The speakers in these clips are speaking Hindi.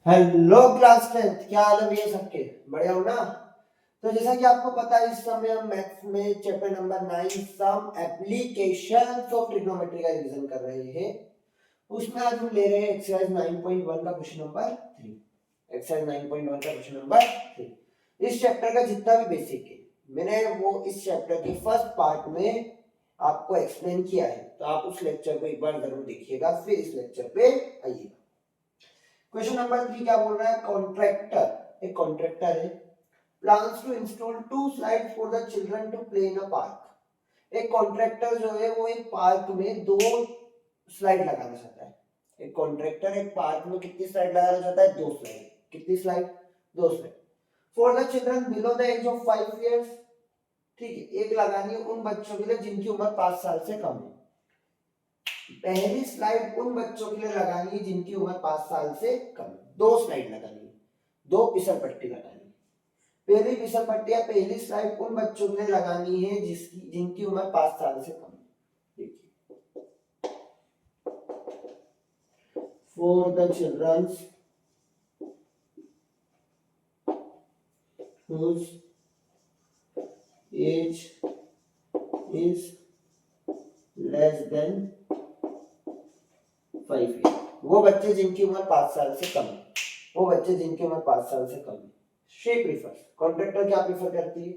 हेलो क्लास 10, क्या हाल है भैया सबके? बढ़िया हो ना? तो जैसा कि आपको पता है, इस समय हम मैथ्स में chapter number 9 some applications of trigonometry का रिवीजन कर रहे हैं। उसमें आज हम ले रहे हैं एक्सरसाइज 9.1 का क्वेश्चन नंबर 3। एक्सरसाइज 9.1 का क्वेश्चन नंबर 3। इस चैप्टर का जितना भी बेसिक है, मैंने वो इस चैप्टर के फर्स्ट पार्ट में आपको एक्सप्लेन किया है, तो आप उस लेक्चर को एक बार जरूर देखिएगा, फिर इस लेक्चर पे आइएगा। क्वेश्चन नंबर 3 क्या बोल रहा है? कॉन्ट्रैक्टर, एक कॉन्ट्रैक्टर है, plans to install 2 slides for the children to play in a park. एक कॉन्ट्रैक्टर जो है वो एक पार्क में 2 स्लाइड लगाना चाहता है। एक कॉन्ट्रैक्टर एक पार्क में कितनी स्लाइड लगाना चाहता है? 2 स्लाइड। कितनी slide? 2 slide. For the children below the age of 5 years. ठीक है, एक लगानी है उन बच्चों के लिए जिनकी उम्र 5 साल से कम है। पहली स्लाइड उन बच्चों के लिए लगानी है जिनकी उम्र 5 साल से कम है। 2 स्लाइड लगानी है, 2 फिसल पट्टी लगानी है। पहली फिसल पट्टी या पहली स्लाइड उन बच्चों के लिए लगानी है जिनकी उम्र 5 साल से कम है। देखिए, for the childrens whose age is less than 5 years। वो बच्चे जिनकी उम्र 5 साल से कम है, वो बच्चे जिनकी उम्र 5 साल से कम है। शी प्रीफर्स, कॉन्ट्रैक्टर क्या प्रीफर करती है?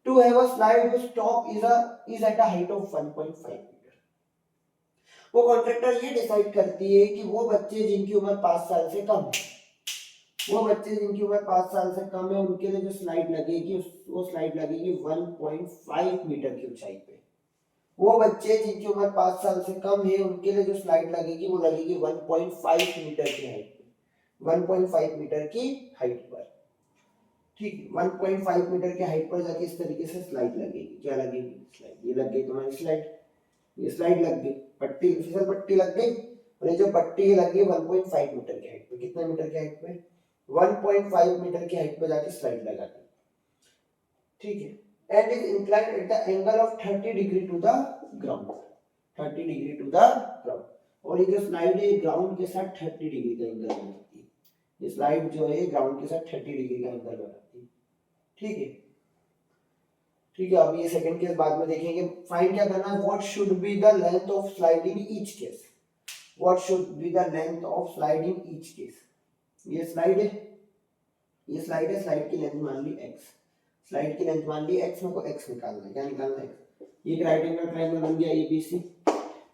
To have a slide whose top is at a height of 1.5 metre. वो कॉन्ट्रैक्टर ये डिसाइड करती है कि वो बच्चे जिनकी उम्र 5 साल से कम है, वो बच्चे जिनकी उम्र 5 साल से कम है, उनके लिए जो स्लाइड लगेगी वो स्लाइड लगेगी 1.5 मीटर की ऊंचाई पे। वो बच्चे जिनकी उम्र 5 साल से कम है, उनके लिए जो स्लाइड लगेगी वो लगेगी 1.5 मीटर की हाइट पे, 1.5 मीटर की हाइट पर। ठीक है, 1.5 मीटर की हाइट पर जाके इस तरीके से स्लाइड लगेगी। क्या लगेगी? स्लाइड। ये लग गई तुम्हारी स्लाइड, ये स्लाइड लग गई, पट्टी, फिसल पट्टी लग गई, और ये जो पट्टी लगी 1.5 मीटर की हाइट पे। कितने मीटर की हाइट पे? 1.5 मीटर की हाइट पे जाके स्लाइड लगा दी। ठीक है, and is inclined at the angle of 30 degree to the ground, 30 degree to the ground. और ये जो स्लाइड है ग्राउंड के साथ 30 डिग्री का एंगल बनाती है। ये स्लाइड जो है ग्राउंड के साथ 30 डिग्री का एंगल बनाती है। ठीक है, ठीक है। अब ये सेकंड केस बाद में देखेंगे। फाइंड क्या करना है? What should be the length of slide in each case. What should be the length of slide in each case. ये स्लाइड है, ये स्लाइड है, स्लाइड की लेंथ मान ली x, स्लाइड की लेंथ मान ली x, मेरे को x निकालना है। क्या निकालना है? ये राइट एंगल ट्रायंगल बन गया ABC।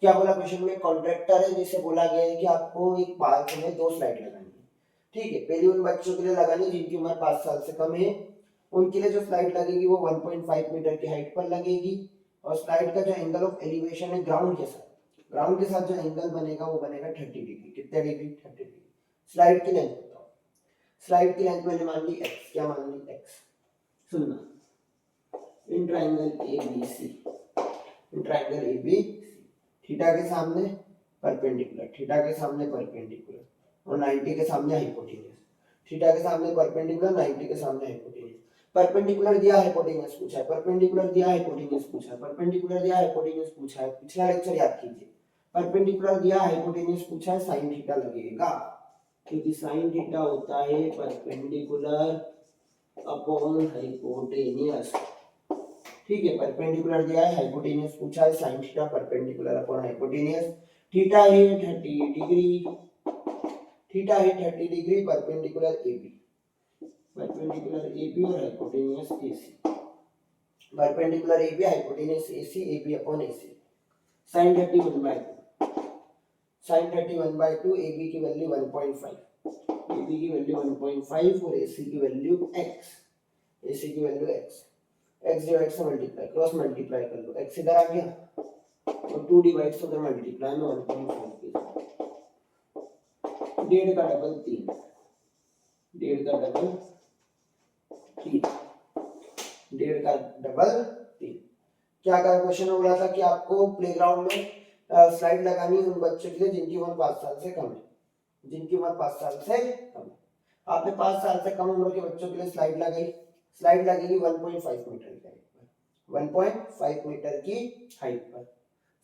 क्या बोला क्वेश्चन में? कॉन्ट्रैक्टर है जिसे बोला गया है कि आपको एक पार्क में 2 स्लाइड लगानी है। ठीक है, पहली उन बच्चों के लिए लगानी है जिनकी उम्र 5 साल से कम है। उनके लिए जो स्लाइड लगेगी वो 1.5 मीटर की हाइट पर लगेगी, और स्लाइड का जो एंगल ऑफ एलिवेशन है ग्राउंड के साथ, ग्राउंड के साथ जो एंगल बनेगा वो बनेगा 30 डिग्री। कितने डिग्री? 30 डिग्री। स्लाइड की लेंथ बताओ। स्लाइड की लेंथ मैंने मान ली x। क्या मान ली? x। सुनना, in triangle ABC, in triangle ABC, theta के सामने परपेंडिकुलर, थीटा के सामने परपेंडिकुलर, और 90 के सामने हाइपोटेन्यूज। थीटा के सामने परपेंडिकुलर, 90 के सामने हाइपोटेन्यूज। परपेंडिकुलर दिया, हाइपोटेन्यूज पूछा है, परपेंडिकुलर दिया, हाइपोटेन्यूज पूछा है, परपेंडिकुलर दिया, हाइपोटेन्यूज पूछा है। पिछला लेक्चर याद कीजिए, परपेंडिकुलर दिया, हाइपोटेन्यूज पूछा है, साइन थीटा लगेगा, क्योंकि साइन थीटा होता है परपेंडिकुलर अपॉन हाइपोटेन्यूज। ठीक है, परपेंडिकुलर दिया है, हाइपोटेन्यूज पूछा है, sin theta perpendicular upon hypotenuse. Theta है 30 डिग्री, थीटा है 30 degree, perpendicular AB, perpendicular AB और hypotenuse AC, perpendicular AB, hypotenuse AC, AB upon AC। sin 30 1/2, sin 30 1/2, AB की वैल्यू 1.5, AB की वैल्यू 1.5 और AC की वैल्यू x, AC की वैल्यू x। x डिवाइड से मल्टीप्लाई, क्रॉस मल्टीप्लाई कर लो, x इधर आ गया और 2 डिवाइड से उधर मल्टीप्लाई में 1.5 के, डेढ़ का डबल 3, डेढ़ का डबल 3, डेढ़ का डबल 3। क्या का क्वेश्चन हो रहा था कि आपको प्लेग्राउंड में स्लाइड लगानी है उन बच्चों के लिए जिनकी उम्र 5 साल से कम है, जिनकी उम्र 5 साल से कम है। आपने 5 साल से कम उम्र के बच्चों के लिए स्लाइड लगाई, स्लाइड लगेगी 1.5 मीटर की हाइट पर, 1.5 मीटर की हाइट पर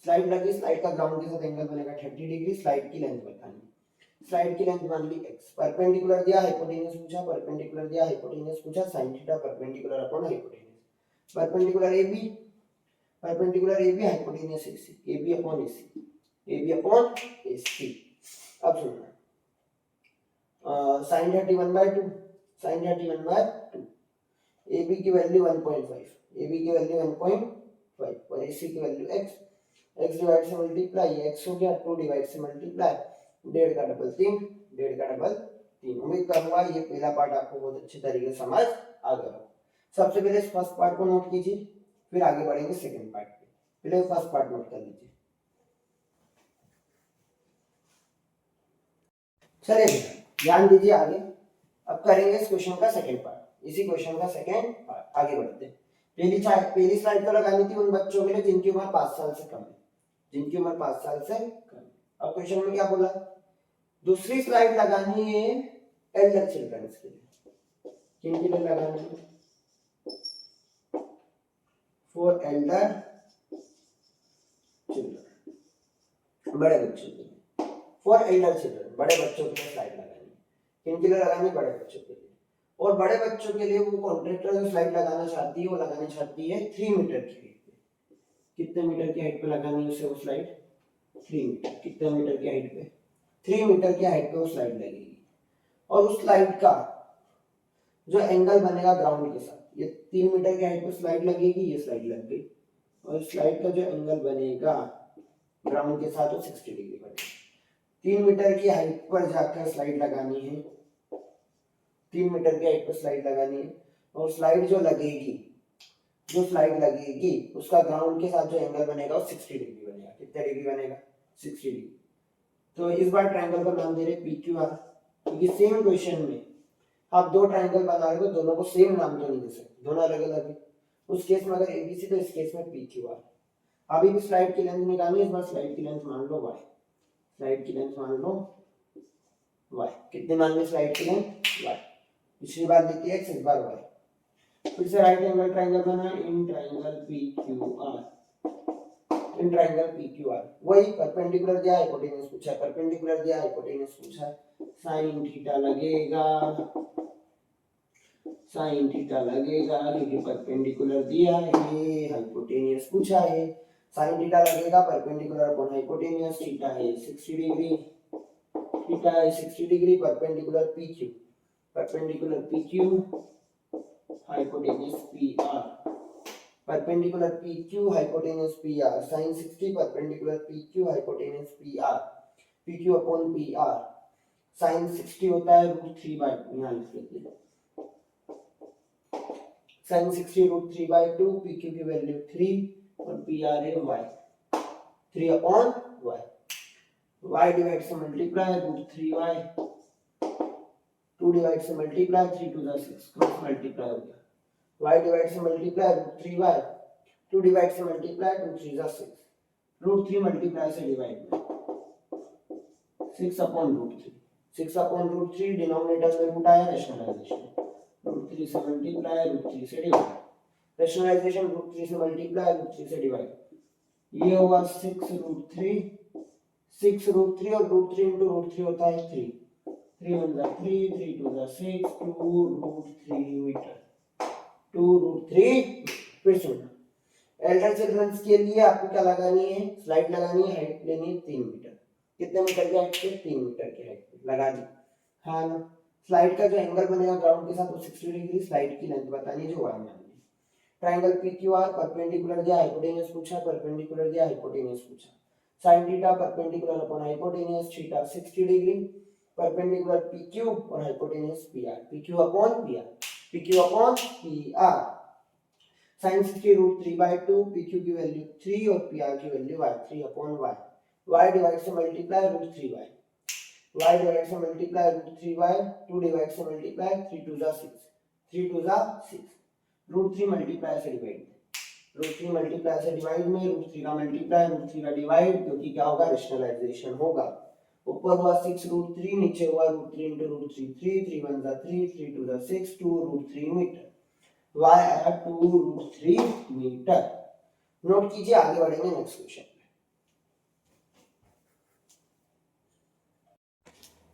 स्लाइड लगी। स्लाइड का ग्राउंड के साथ एंगल बनेगा 30 डिग्री। स्लाइड की लेंथ बतानी, स्लाइड की लेंथ मान ली x, परपेंडिकुलर दिया, हाइपोटेन्यूज पूछा, परपेंडिकुलर दिया, हाइपोटेन्यूज पूछा, sin theta perpendicular upon hypotenuse, perpendicular AB, perpendicular AB, hypotenuse AC, AB upon AC, AB upon AC। अब सुनना, sin 31/2, sin 31/2, AB की वैल्यू 1.5, AB की वैल्यू 1.5 और AC की वैल्यू x, x डिवाइड से मल्टीप्लाई, x हो गया 2 डिवाइड से मल्टीप्लाई, 1.5 का डबल 3, 1.5 का डबल 3। उम्मीद करूंगा ये पहला पार्ट आपको बहुत अच्छे तरीके से समझ आ गया हो। सबसे पहले इस फर्स्ट पार्ट को नोट कीजिए, फिर आगे बढ़ेंगे सेकंड पार्ट पे। पहले फर्स्ट पार्ट नोट कर लीजिए। चलिए ध्यान दीजिए आगे, अब करेंगे इस क्वेश्चन का सेकंड पार्ट, इसी क्वेश्चन का सेकंड पार्ट। आगे बढ़ते हैं। पहली स्लाइड तो लगानी थी उन बच्चों के लिए जिनकी उम्र 5 साल से कम है, जिनकी उम्र 5 साल से कम है। अब क्वेश्चन में क्या बोला, दूसरी स्लाइड लगानी है एल्डर चिल्ड्रंस के लिए, किन के लिए लगानी है, फॉर एल्डर चिल्ड्रन, बड़े बच्चों के लिए, फॉर एल्डर चिल्ड्रन, बड़े बच्चों के लिए स्लाइड लगानी है। किन के लिए लगानी है, बड़े बच्चों के लिए। और बड़े बच्चों के लिए वो कॉन्ट्रैक्टर जो स्लाइड लगाना चाहती है वो लगाना चाहती है 3 मीटर की हाइट पे। कितने मीटर की हाइट पे लगानी है उसे वो स्लाइड, 3 मीटर। कितने मीटर की हाइट पे, 3 मीटर की हाइट पे वो स्लाइड लगेगी। और उस स्लाइड का जो एंगल बनेगा ग्राउंड के साथ, ये 3 मीटर की हाइट पे स्लाइड लगेगी, ये स्लाइड लग गई, और स्लाइड का जो एंगल बनेगा ग्राउंड के साथ वो 60 डिग्री बनेगा। 3 मीटर की हाइट पर जाकर स्लाइड लगानी है, 3 मीटर की हाइट पर स्लाइड लगानी है, और स्लाइड जो लगेगी, जो स्लाइड लगेगी उसका ग्राउंड के साथ जो एंगल बनेगा वो 60 डिग्री बनेगा। कितने डिग्री बनेगा, 60 डिग्री। तो इस बार ट्रायंगल का नाम दे रहे PQR, क्योंकि सेम क्वेश्चन में आप दो ट्रायंगल बना रहे हो, दोनों को सेम नाम तो नहीं दे सकते, दोनों अलग अलग है। उस केस में अगर ABC तो इस केस में PQR। अभी भी स्लाइड की लेंथ निकालनी है, इस बार स्लाइड की लेंथ मान लो y, स्लाइड की लेंथ मान लो y। कितने मान ली स्लाइड की लेंथ, y। पिछली बार ली थी x, इस बार y। फिर से राइट एंगल ट्रायंगल बना, in triangle PQR, in triangle PQR। वही परपेंडिकुलर दिया, हाइपोटेन्यूज पूछा, परपेंडिकुलर दिया, हाइपोटेन्यूज पूछा, sin थीटा लगेगा, sin थीटा लगेगा क्योंकि परपेंडिकुलर दिया है, हाइपोटेन्यूज पूछा है, sin थीटा लगेगा परपेंडिकुलर अपॉन हाइपोटेन्यूज, थीटा है 60 डिग्री, थीटा है 60 degree, perpendicular PQ, perpendicular PQ, hypotenuse PR, perpendicular PQ, hypotenuse PR, sin 60 perpendicular PQ, hypotenuse PR, PQ upon PR, sin 60 होता है √3 बाय, यहाँ लिख लेते हैं sin 60 √3/2, PQ की वैल्यू 3 और PR है y, 3 upon y, y divide से मल्टीप्लाई √3y, 2 डिवाइड से मल्टीप्लाई, 3 2 6, क्रॉस मल्टीप्लाई हो गया, y डिवाइड से मल्टीप्लाई √3y, 2 डिवाइड से मल्टीप्लाई, 2 3 6, √3 मल्टीप्लाई से डिवाइड में 6 अपॉन √3, 6 अपॉन √3, डिनोमिनेटर में रूट आया, रैशनलाइजेशन √3 से मल्टीप्लाई, √3 से डिवाइड, रैशनलाइजेशन √3 से मल्टीप्लाई, √3 से डिवाइड, ये हुआ 6√3, 6√3 और √3 into √3 होता है 3, 3 1 जा 3, 3 2 जा 6, 2√3 मीटर, 2√3। फिर सुनना, एल्डर चिल्ड्रंस के लिए आपको क्या लगानी है, स्लाइड लगानी है, हाइट लेनी है 3 मीटर। कितने मीटर की हाइट पे, 3 मीटर की हाइट पे लगा दी, हाँ ना। स्लाइड का जो एंगल बनेगा ग्राउंड के साथ वो 60 डिग्री, स्लाइड की लेंथ बतानी है जो y मान ली। ट्रायंगल PQR, परपेंडिकुलर दिया, हाइपोटेन्यूज पूछा, परपेंडिकुलर दिया, हाइपोटेन्यूज पूछा, sin theta perpendicular upon hypotenuse, theta 60 degree, perpendicular PQ और hypotenuse PR, PQ upon PR, PQ upon PR, sin 60 √3/2, PQ की वैल्यू 3 और PR की value y, 3 upon y, y divide से मल्टीप्लाई √3y, y डिवाइड से मल्टीप्लाई √3y, 2 डिवाइड से मल्टीप्लाई, 3 2 जा 6, 3 2 जा 6, √3 मल्टीप्लाई से डिवाइड में, √3 मल्टीप्लाई से डिवाइड में, √3 का मल्टीप्लाई, √3 का डिवाइड, क्योंकि क्या होगा, रैशनलाइजेशन होगा। ऊपर हुआ 6√3, नीचे हुआ √3 into √3, 3 3 1 जा 3, 3 2 जा 6, 2√3 मीटर, y आया 2√3 मीटर। नोट कीजिए, आगे बढ़ेंगे नेक्स्ट क्वेश्चन।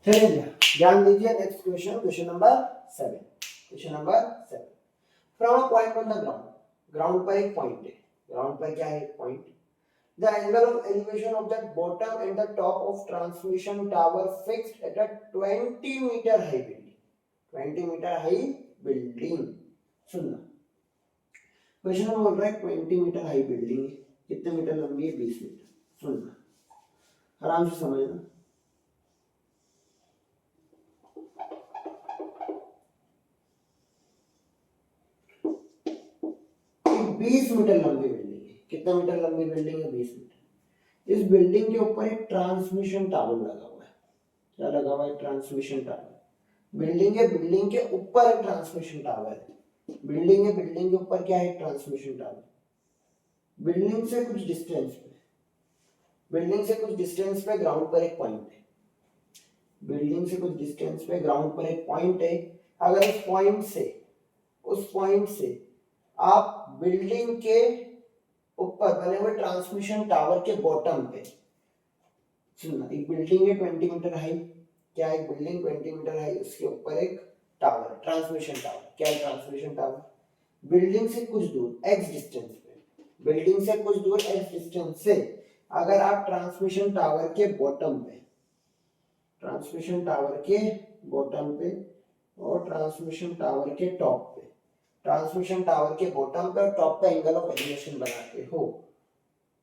चलिए भैया ध्यान दीजिए, next question, question number 7। Question number 7, from a point on the ground, ground पर एक पॉइंट है, ग्राउंड पर क्या है, एक point, the angle of elevation of the bottom and the top of transmission tower fixed at a 20 metre high building, 20 metre high building. सुनना, क्वेश्चन में बोल रहा है 20 मीटर हाई बिल्डिंग, कितने मीटर लंबी है, 20 मीटर। सुनना आराम से समझना, 20 मीटर लंबी बिल्डिंग है, कितना मीटर लंबी बिल्डिंग है, 20 मीटर। इस बिल्डिंग के ऊपर एक ट्रांसमिशन टावर लगा हुआ है, क्या लगा हुआ है, ट्रांसमिशन टावर। बिल्डिंग है, बिल्डिंग के ऊपर एक ट्रांसमिशन टावर है, बिल्डिंग है, बिल्डिंग के ऊपर क्या है, ट्रांसमिशन टावर। बिल्डिंग से कुछ डिस्टेंस पे, बिल्डिंग से कुछ डिस्टेंस पे ग्राउंड पर एक पॉइंट है, बिल्डिंग से कुछ डिस्टेंस पे ग्राउंड पर एक पॉइंट है। अगर उस पॉइंट से आप बिल्डिंग के ऊपर बने हुए ट्रांसमिशन टावर के बॉटम पे, सुनना, एक बिल्डिंग है 20 मीटर हाई, क्या एक बिल्डिंग 20 मीटर हाई, उसके ऊपर एक टावर, ट्रांसमिशन टावर, क्या है, ट्रांसमिशन टावर। बिल्डिंग से कुछ दूर एक्स डिस्टेंस पे, बिल्डिंग से कुछ दूर एक्स डिस्टेंस से अगर आप ट्रांसमिशन टावर के बॉटम पे, ट्रांसमिशन टावर के बॉटम पे और ट्रांसमिशन टावर के टॉप पे, ट्रांसमिशन टावर के बॉटम पे और टॉप पे एंगल ऑफ एलिवेशन बनाते हो,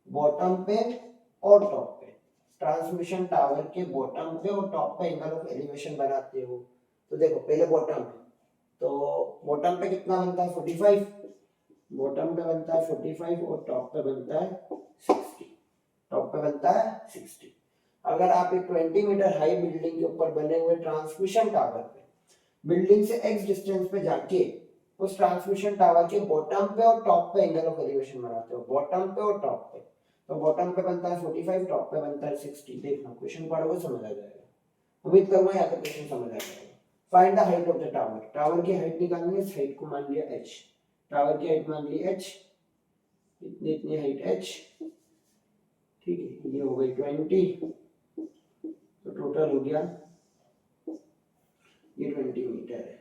बॉटम पे और टॉप पे, ट्रांसमिशन टावर के बॉटम पे और टॉप पे एंगल ऑफ एलिवेशन बनाते हो। तो देखो पहले बॉटम है, तो बॉटम पे कितना बनता है, 45, बॉटम पे बनता है 45 और टॉप पे बनता है 60, टॉप पे बनता है 60। अगर आप एक 20 मीटर हाई बिल्डिंग के ऊपर बने हुए ट्रांसमिशन टावर पे, बिल्डिंग से एक्स डिस्टेंस पे जाके उस ट्रांसमिशन टावर के बॉटम पे और टॉप पे एंगल ऑफ एलिवेशन बनाते हो, बॉटम पे और टॉप पे, तो बॉटम पे बनता है 45, टॉप पे बनता है 60। देखना क्वेश्चन पढ़ोगे समझ आ जाएगा, उम्मीद करूंगा यहाँ तक क्वेश्चन समझ आ जाएगा। Find the height of the tower, tower की हाइट निकालनी है, इस हाइट को मान लिया h, टावर की हाइट मान ली h, इतनी इतनी हाइट h, ठीक है, ये हो गई 20, तो टोटल हो गया ये 20 मीटर है।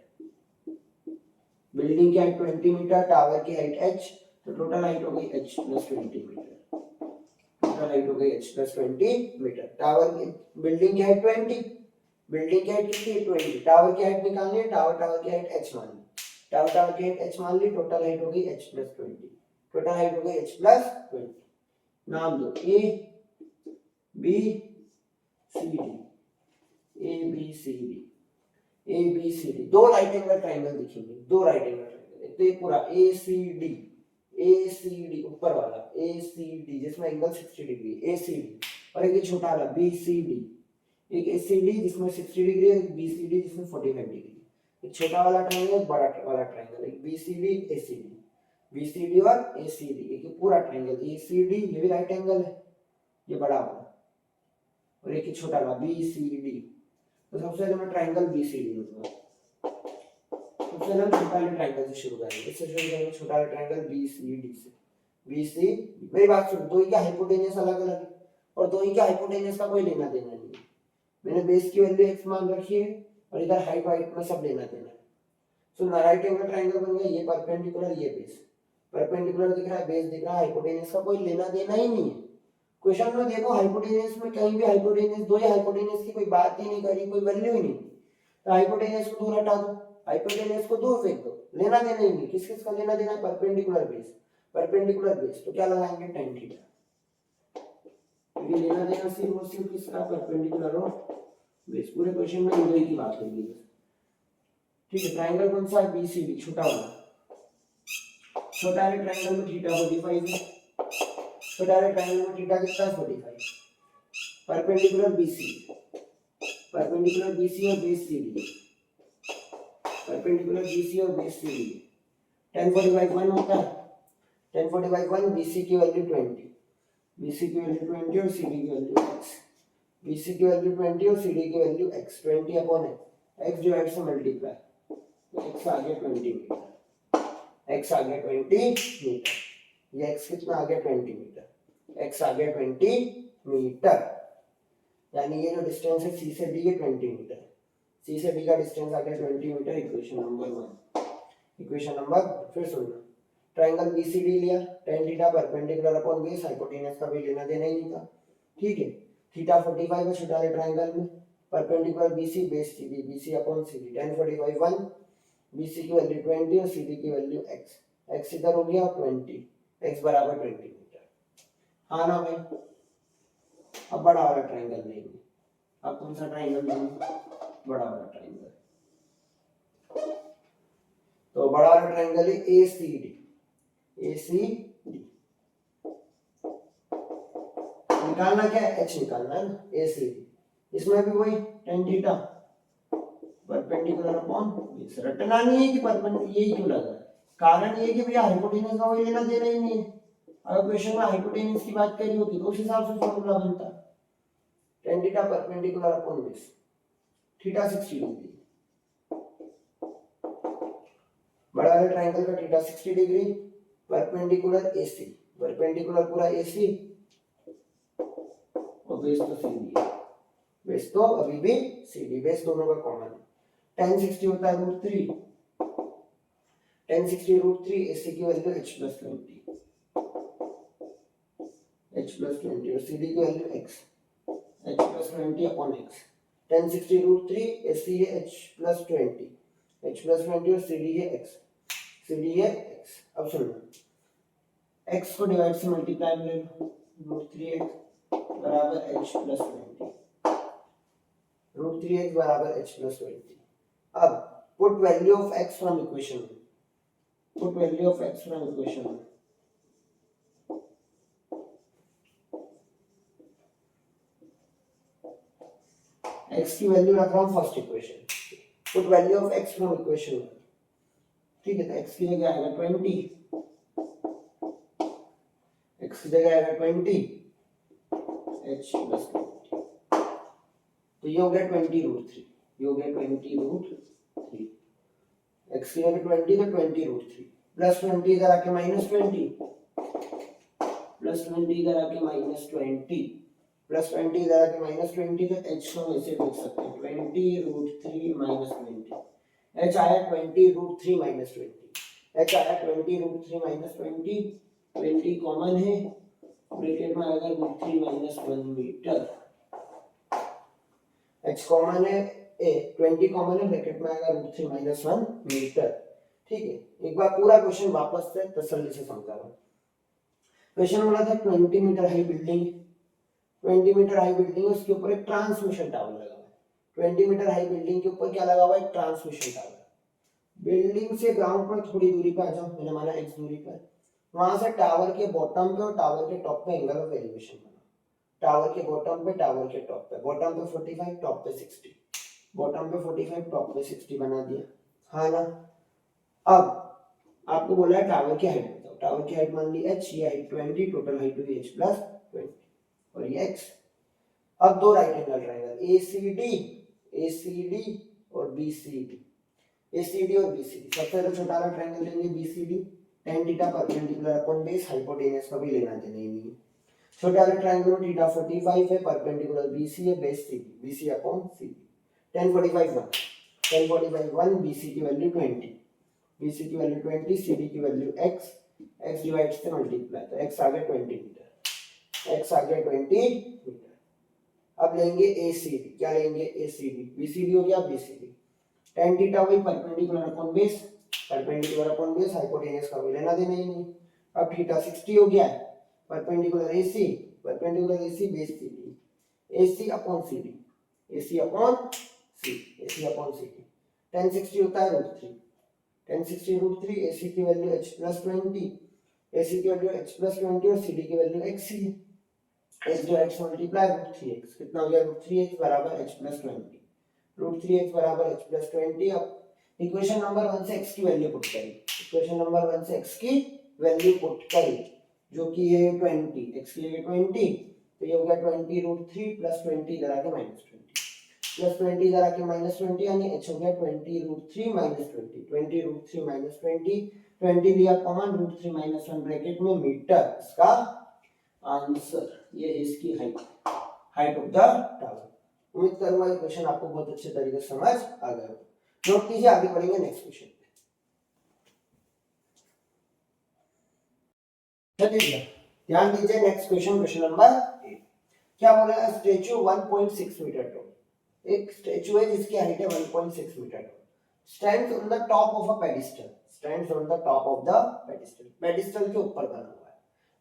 बिल्डिंग की हाइट 20 मीटर, टावर की हाइट h, तो टोटल हाइट हो गई h plus 20 metre, total height हो गई h प्लस 20 मीटर। टावर की, बिल्डिंग की हाइट 20, बिल्डिंग की हाइट कितनी है, 20, टावर की हाइट निकालनी है, टावर की हाइट h मान ली, टावर की हाइट h मान ली, टोटल हाइट हो गई h प्लस 20, टोटल हाइट हो गई h प्लस 20। नाम दो a b c d, a b c d, A B C D, दो राइट एंगल ट्राइंगल दिखेंगे, दो राइट एंगल ट्राइंगल, एक तो ये पूरा ए सी डी ऊपर वाला ए सी डी जिसमें एंगल 60 डिग्री ए सी डी, और एक छोटा वाला बी सी डी, एक ए सी डी जिसमें 60 डिग्री है, एक बी सी डी जिसमें 45 डिग्री, एक छोटा वाला ट्राइंगल, एक बड़ा वाला ट्राइंगल, एक B C D A C D, B C D और ए सी डी, एक पूरा ट्राइंगल ए सी डी, ये भी राइट एंगल है, ये बड़ा वाला, और एक छोटा वाला बी सी डी। तो सबसे पहले मैं ट्राइंगल बी सी डी लूंगा, सबसे पहले हम छोटा वाले ट्राइंगल से शुरू करेंगे, इससे शुरू करेंगे छोटा वाला ट्राइंगल बी सी डी से, बी सी, मेरी बात सुन, दो ही का हाइपोटेनस अलग अलग है और दो ही का हाइपोटेनस का कोई लेना देना नहीं है, मैंने बेस की वैल्यू x मान रखी है और इधर हाइट वाइट में सब लेना देना है। सो राइट एंगल ट्राइंगल बन गया, ये परपेंडिकुलर, ये बेस, परपेंडिकुलर दिख रहा है, बेस दिख रहा है, हाइपोटेनस का कोई लेना देना ही नहीं है। क्वेश्चन में देखो हाइपोटेनस में कहीं भी हाइपोटेनस, दो ही हाइपोटेनस की कोई बात ही नहीं करी, कोई वैल्यू ही नहीं, तो हाइपोटेनस को दूर हटा दो, हाइपोटेनस को दूर फेंक दो, लेना देना ही नहीं, किस किस का लेना देना है, परपेंडिकुलर बेस, परपेंडिकुलर बेस, तो क्या लगाएंगे, tan थीटा, क्योंकि लेना देना सिर्फ और सिर्फ किसका, परपेंडिकुलर और बेस। पूरे क्वेश्चन में इन दो की बात होगी, ठीक है। ट्राइंगल कौन सा है, बीसीडी, छोटा वाला, छोटा वाले ट्राइंगल में थीटा 45 है, छोटा वाले ट्राइंगल में थीटा कितना है, 45, परपेंडिकुलर बीसी, परपेंडिकुलर बीसी और बेस सीडी, परपेंडिकुलर बीसी और बेस सीडी, tan 45 1 होता है, tan 45 1, बीसी की वैल्यू 20, बीसी की वैल्यू 20 और सीडी की वैल्यू x, बीसी की वैल्यू 20 और सीडी की वैल्यू x, 20 अपॉन x जो x से मल्टीप्लाई, तो x आ गया 20 मीटर, x आ गया 20 मीटर, ये x कितना आ गया 20 मीटर, x आ गया 20 मीटर। यानी ये जो डिस्टेंस है सी से डी ये 20 मीटर, सी से डी का डिस्टेंस आ गया 20 metre. Equation number 1। Equation number फिर सुनना, ट्राइंगल बीसीडी लिया, tan theta perpendicular upon base, hypotenuse का भी लेना देना ही नहीं था, ठीक है। थीटा 45 है छोटा वाले ट्राइंगल में, perpendicular BC base CD, BC upon CD, tan 45 1, BC की वैल्यू 20 और सीडी की वैल्यू x, x इधर हो गया 20, x बराबर 20 मीटर। हाँ ना भाई, अब बड़ा वाला ट्राइंगल लेंगे। अब कौन सा ट्राइंगल लेंगे? बड़ा वाला ट्राइंगल। तो बड़ा वाला ट्राइंगल है एसीडी, एसीडी निकालना क्या है? एच निकालना है ना, एसीडी। इसमें भी वही tan theta perpendicular upon base. रटना नहीं है कि परपेंडिकुलर, यही क्यों लगा है, कारण ये कि भैया हाइपोटेनस का वही लेना देना ही नहीं है। अगर क्वेश्चन में हाइपोटेनस की बात करी होती तो उस हिसाब से फॉर्मूला बनता, tan theta perpendicular upon base, theta 60 degree, बड़ा वाले ट्राइंगल का theta 60 degree, perpendicular AC, perpendicular पूरा एसी और बेस तो सीडी है, बेस तो अभी भी सीडी, बेस दोनों का कॉमन है। tan 60 होता है √3, tan 60 √3, एसी की वैल्यू h + 20, h + 20 और सीडी की value x, h + 20 upon x। tan 60 √3, AC है h + 20, h + 20 और सीडी है x, सीडी है x। अब सुनना, x को डिवाइड से मल्टीप्लाई में ले लो, √3x बराबर h + 20, √3x बराबर h + 20। अब put value of x from equation, put value of x from equation. x की वैल्यू रख रहा हूं first equation, put value of x from equation, ठीक है। तो x की जगह आएगा 20, x की जगह आएगा 20, h + 20, तो ये हो गया 20√3, ये हो गया 20√3, x की जगह 20 तो 20√3 प्लस 20 इधर आके -20, प्लस 20 इधर आके -20, प्लस 20 इधर आके -20, तो h को ऐसे लिख सकते हैं 20√3 -20, h आया 20√3 -20, h आया 20√3 -20, 20 कॉमन है, ब्रैकेट में आएगा √3 - 1 मीटर, h कॉमन है, 20 कॉमन है, ब्रैकेट में आएगा √3 - 1 मीटर, ठीक है। एक बार पूरा क्वेश्चन वापस से तसल्ली से समझा रहा हूं। क्वेश्चन बोला था 20 metre high building, 20 metre high building है, उसके ऊपर एक ट्रांसमिशन टावर लगा हुआ है। 20 मीटर हाई बिल्डिंग के ऊपर क्या लगा हुआ है? Transmission tower. बिल्डिंग से ग्राउंड पर थोड़ी दूरी पे आ जाओ, मैंने माना x दूरी पर, वहां से टावर के बॉटम पे और टावर के टॉप पे एंगल ऑफ एलिवेशन बना, टावर के बॉटम पे, टावर के टॉप पे, बॉटम पे 45, टॉप पे 60, बॉटम पे 45, टॉप पे 60 बना दिया, हाँ ना। अब आपको बोला है टावर की हाइट बताओ, टावर की हाइट मान ली h, ये हाइट 20, टोटल हाइट हुई h + 20 और ये x। अब दो राइट एंगल ट्रायंगल ACD और BCD, ACD और BCD, सबसे पहले छोटा वाला ट्रायंगल लेंगे BCD, tan theta perpendicular upon base, hypotenuse का भी लेना देना ही नहीं है। छोटे वाले ट्रायंगल में थीटा 45 है, परपेंडिकुलर BC है, base CD, BC upon CD, tan 45 1, tan 45 1, BC की वैल्यू 20, BC की वैल्यू 20, CD की वैल्यू x, x डिवाइड से मल्टीप्लाई, तो x आ गया 20 मीटर, x आ गया 20 मीटर। अब लेंगे ACD, क्या लेंगे? ACD, BCD हो गया BCD, tan थीटा वही perpendicular upon base, perpendicular upon base, hypotenuse का भी लेना देना ही नहीं। अब थीटा 60 हो गया है, perpendicular AC, perpendicular AC base CD, AC upon CD, AC upon CD, AC upon CD, tan 60 होता है √3, tan 60 √3, AC की वैल्यू h + 20, AC की वैल्यू h + 20 और CD की वैल्यू x ही है, h जो x मल्टीप्लाई √3x, कितना हो गया? √3x बराबर h + 20, √3x बराबर h + 20। अब इक्वेशन नंबर 1 से x की वैल्यू पुट करें, इक्वेशन नंबर 1 से x की वैल्यू पुट करें, जो कि है 20, x की जगह 20, तो ये हो गया 20√3 + 20 इधर आके -20, प्लस 20 इधर आके -20, यानी h हो गया 20√3 - 20, 20√3 - 20, 20 लिया कॉमन, √3 - 1 ब्रैकेट में मीटर, इसका आंसर ये है इसकी height, height of the tower. उम्मीद करूंगा ये क्वेश्चन आपको बहुत अच्छे तरीके से समझ आ गया। नोट कीजिए, आगे बढ़ेंगे नेक्स्ट क्वेश्चन पे। चलिए ध्यान दीजिए, नेक्स्ट क्वेश्चन, क्वेश्चन नंबर 8। क्या बोला है? Statue 1.6 metre tall. एक स्टैचू है जिसकी हाइट है 1.6 metre tall, stands on the top of a pedestal. Stands on the top of the pedestal, pedestal के ऊपर बना हुआ है।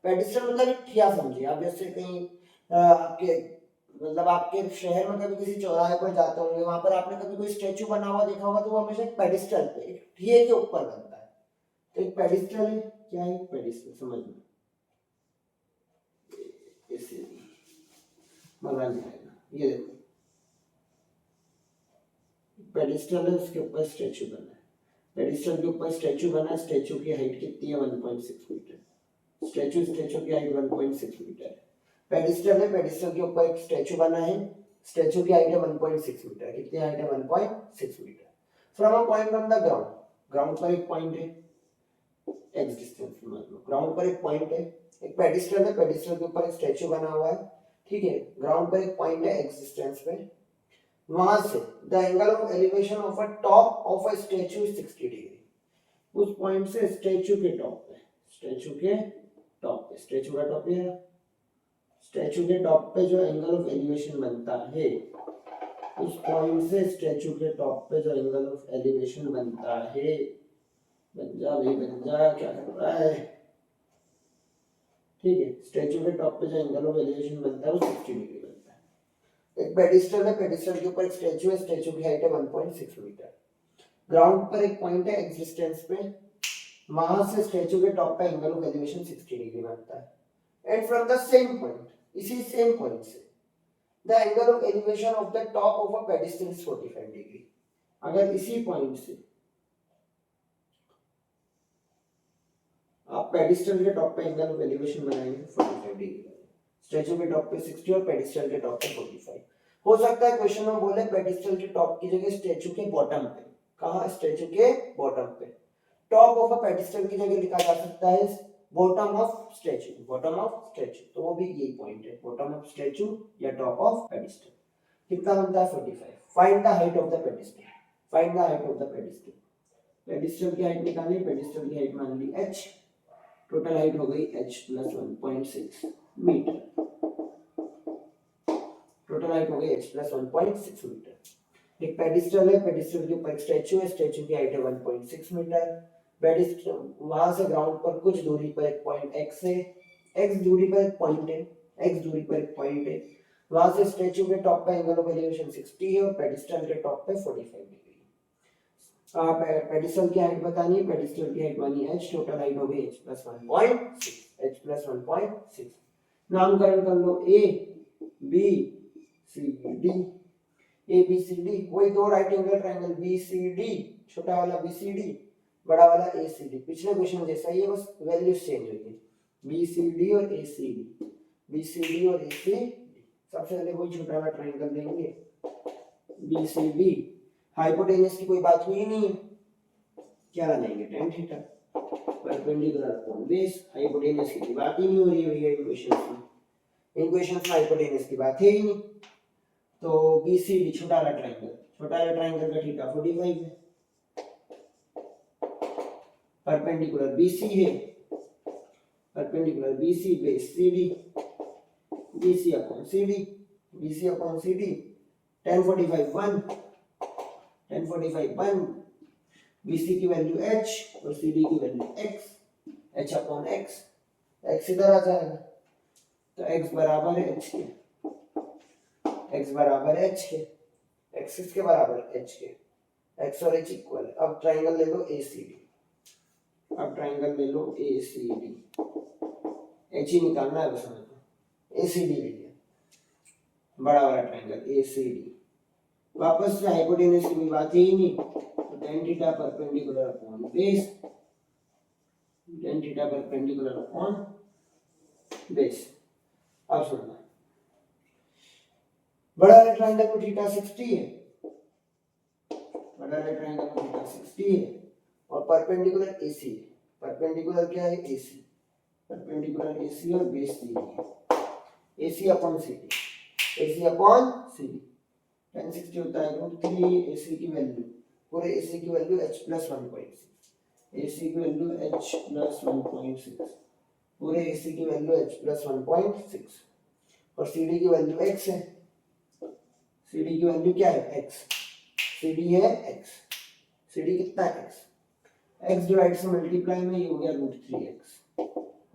पेडिस्टल मतलब एक ठिया समझिए आप, जैसे कहीं आपके मतलब आपके शहर में कभी किसी चौराहे पर जाते होंगे, वहां पर आपने कभी कोई स्टैचू बना हुआ देखा होगा, तो वो हमेशा एक पेडिस्टल पे, एक ठिये के ऊपर बनता है। तो एक पेडिस्टल है, क्या है पेडिस्टल, समझ में इसे मजा नहीं आएगा। ये देखो पेडिस्टल है, उसके ऊपर स्टैचू बना है। पेडिस्टल के ऊपर स्टैचू बना है, स्टैचू की हाइट कितनी है? 1.6 मीटर। स्टैचू की हाइट 1.6 मीटर है। पेडिस्टल है, पेडिस्टल के ऊपर एक स्टैचू बना है, स्टैचू की हाइट है 1.6 मीटर। कितनी हाइट है? 1.6 metre. From a point on the ground, ground पर एक पॉइंट है, एक्स डिस्टेंस मान लो, ग्राउंड पर एक पॉइंट है, एक पेडिस्टल है, पेडिस्टल के ऊपर एक स्टैचू बना हुआ है, ठीक है। ग्राउंड पर एक पॉइंट है एक्स डिस्टेंस पे, वहां से the angle of elevation of a top of a statue is 60 degree. उस पॉइंट से स्टैचू के टॉप पे, स्टैचू के टॉप पे, स्टैचू का टॉप है, स्टैचू के टॉप पे जो एंगल ऑफ एलिवेशन बनता है, उस पॉइंट से स्टैचू के टॉप पे जो एंगल ऑफ एलिवेशन बनता है, बन जा भाई बन जा, क्या कर रहा है, ठीक है। स्टैचू के टॉप पे जो एंगल ऑफ एलिवेशन बनता है वो 60 डिग्री बनता है। एक पेडिस्टल है, पेडिस्टल के ऊपर एक स्टैचू है, स्टैचू की हाइट है 1.6 मीटर। ग्राउंड पर एक पॉइंट है एक्स डिस्टेंस पे, वहां से स्टैचू के टॉप पे एंगल ऑफ एलिवेशन 60 डिग्री बनता है। And from the same point, इसी सेम पॉइंट से the angle of elevation of the top of a pedestal is 45 degree. अगर इसी पॉइंट से आप पेडिस्टल के टॉप पे एंगल ऑफ एलिवेशन बनाएंगे 45 डिग्री, स्टैचू के टॉप पे 60 और पेडिस्टल के टॉप पे 45। हो सकता है क्वेश्चन में बोले पेडिस्टल के टॉप की जगह स्टैचू के बॉटम पे। कहां? स्टैचू के बॉटम पे। टॉप ऑफ अ पेडिस्टल की जगह लिखा जा सकता है bottom of statue, bottom of statue, तो वो भी यही पॉइंट है, बॉटम ऑफ स्टैचू या टॉप ऑफ पेडिस्टल। कितना बनता है? 45। Find the height of the pedestal, find the height of the pedestal. Pedestal की हाइट निकालनी, पेडिस्टल की हाइट मान ली h, टोटल हाइट हो गई h plus 1.6 metre, total height हो गई h प्लस 1.6 मीटर। एक पेडिस्टल है, पेडिस्टल के ऊपर एक स्टैचू है, स्टैचू की हाइट है 1.6 मीटर। पेडिस्टल वहां से ग्राउंड पर कुछ दूरी पर एक पॉइंट x है, x दूरी पर एक पॉइंट है, x दूरी पर एक पॉइंट है, वहां से स्टैचू के टॉप पे एंगल ऑफ एलिवेशन 60 है और पेडिस्टल के टॉप पे 45 डिग्री। पेडिस्टल की हाइट बतानी है, पेडिस्टल की हाइट मानी h, टोटल हाइट हो गई h प्लस 1.6, h प्लस 1.6। नामकरण कर लो a b c d, A B C D, वही दो right angle triangle B C D, छोटा वाला बी सी डी, बड़ा वाला ए सी डी। पिछले क्वेश्चन जैसा ही है, बस वैल्यूज चेंज हुई है, बी सी डी और A C D, B C D और ए सी डी। सबसे पहले कोई छोटा वाला ट्रायंगल लेंगे बी सी डी, हाइपोटेनस की कोई बात हुई नहीं है, क्या लगाएंगे? tan theta, perpendicular upon base. Hypotenuse की बात ही नहीं हो रही है भैया इन क्वेश्चंस में, इन क्वेश्चंस में हाइपोटेनस की बात है ही नहीं। तो BCD छोटा वाला ट्रायंगल, छोटा वाला ट्रायंगल का थीटा 45 है, परपेंडिकुलर BC है, perpendicular BC base CD, BC upon CD, BC upon CD, tan 45 1, tan 45 1, BC की वैल्यू h और CD की value x, h upon x, x इधर आ जाएगा, तो x बराबर है h के, x बराबर h के, x किसके बराबर? h के, x और h इक्वल है। अब ट्रायंगल ले लो ACD, अब ट्रायंगल ले लो ACD, h ही निकालना है बस हमें, तो ACD ले लिया, बड़ा वाला ट्रायंगल ACD। वापस से हाइपोटेनस की कोई बात ही नहीं, तो tan theta perpendicular upon base, tan theta perpendicular upon base. अब सुनना, बड़ा वाले ट्रायंगल में थीटा 60 है, बड़ा वाले ट्रायंगल में थीटा 60 है और परपेंडिकुलर AC है, परपेंडिकुलर क्या है? AC, परपेंडिकुलर AC और बेस CD है, AC upon CD। AC upon CD। 1060 होता है √3 AC की वैल्यू, पूरे AC की वैल्यू h प्लस 1.6, AC की वैल्यू h प्लस 1.6, पूरे AC की वैल्यू h प्लस 1.6 और CD की वैल्यू x है। CD की वैल्यू क्या है? x। CD है x, CD कितना है? x। x डिवाइड से मल्टीप्लाई में ये हो गया √3x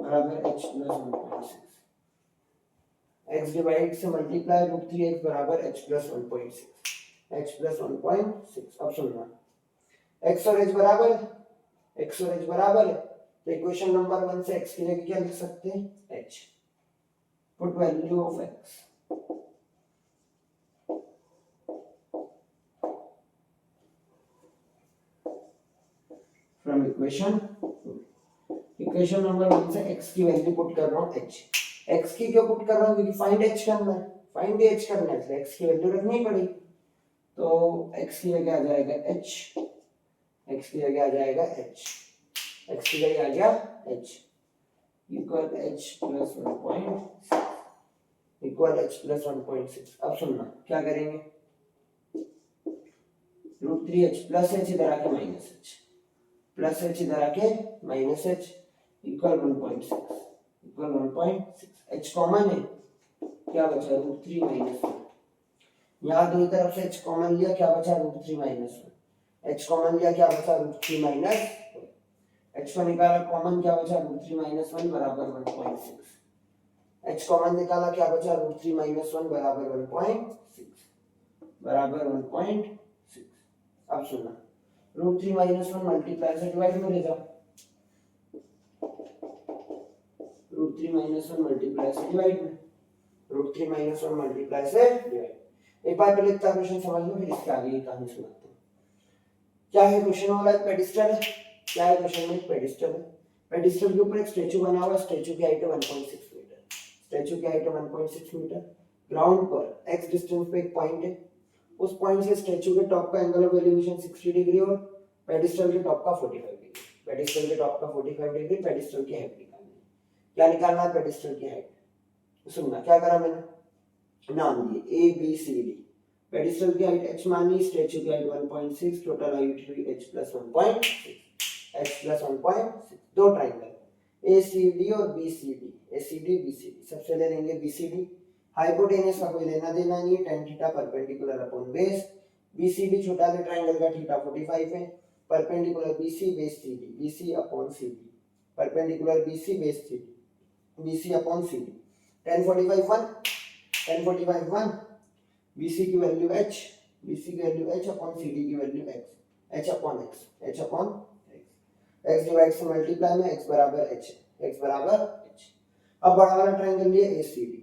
बराबर h प्लस 1.6। x डिवाइड से मल्टीप्लाई √3x बराबर h प्लस 1.6, h प्लस 1.6। अब सुनना, x और h बराबर है, x और h बराबर है, तो इक्वेशन नंबर 1 से x की जगह क्या लिख सकते हैं? h। Put value of x, from equation number 1 से x की वैल्यू पुट कर रहा हूँ h। x की क्यों पुट कर रहा हूँ? क्योंकि फाइंड h करना है, फाइंड h करना है, इसलिए x की वैल्यू रखनी पड़ेगी। तो x की जगह आ जाएगा h, x की जगह आ जाएगा h, x की जगह आ गया h equal h plus 1.6 equal h plus 1.6। अब सुनना क्या करेंगे, √3h प्लस h इधर आके माइनस h, प्लस h इधर आके minus h equal 1.6 equal 1.6। h common है, क्या बचा? √3 माइनस 1। यहाँ दोनों तरफ से h कॉमन लिया, क्या बचा? √3 माइनस 1। h कॉमन लिया, क्या बचा? √3 माइनस 1। h को निकाला कॉमन, क्या बचा? √3 माइनस 1 बराबर 1.6। h कॉमन निकाला, क्या बचा? √3 माइनस 1 बराबर 1.6 बराबर 1.6। अब सुनना, √3 माइनस 1 मल्टीप्लाई से डिवाइड में ले जाओ, √3 माइनस 1 मल्टीप्लाई से डिवाइड में, √3 माइनस 1 मल्टीप्लाई से डिवाइड। एक बार पहले इतना क्वेश्चन समझ लो, फिर इसके आगे की कहानी सुनाता हूँ। क्या है क्वेश्चन वाला? पेडिस्टल है। क्या है क्वेश्चन में? पेडिस्टल है। पेडिस्टल के ऊपर एक स्टैचू बना हुआ है, स्टैचू की हाइट है 1.6 मीटर, स्टैचू की हाइट है 1.6 मीटर। ग्राउंड पर x डिस्टेंस पे एक पॉइंट है, उस पॉइंट से स्टैचू के टॉप का एंगल ऑफ एलिवेशन 60 डिग्री और पेडिस्टल के टॉप का 45 डिग्री, पेडिस्टल के टॉप का 45 डिग्री, पेडिस्टल की हाइट निकालनी है। क्या निकालना है? पेडिस्टल की हाइट। सुनना क्या करा मैंने, नाम दिए A B C D. Pedestal की हाइट h मानी, स्टैचू की हाइट 1.6, टोटल हाइट हुई h प्लस 1.6, h प्लस 1.6। दो ट्राइंगल ए सी डी और B C D, A C D B C D. सबसे ले लेंगे बी सी डी। हाइपोटेनस का कोई लेना देना नहीं है, tan theta perpendicular upon base. B C D छोटा सा ट्राइंगल का थीटा 45 है, perpendicular B C base C D, B C upon C D, perpendicular B C base C D, B C upon C D. tan 45 1, tan 45 1, BC की वैल्यू h, BC की वैल्यू h अपॉन CD की value x, h upon x, h upon x। x divide से मल्टीप्लाई में x बराबर h, x बराबर h। अब बड़ा वाला ट्रायंगल लिए ACD,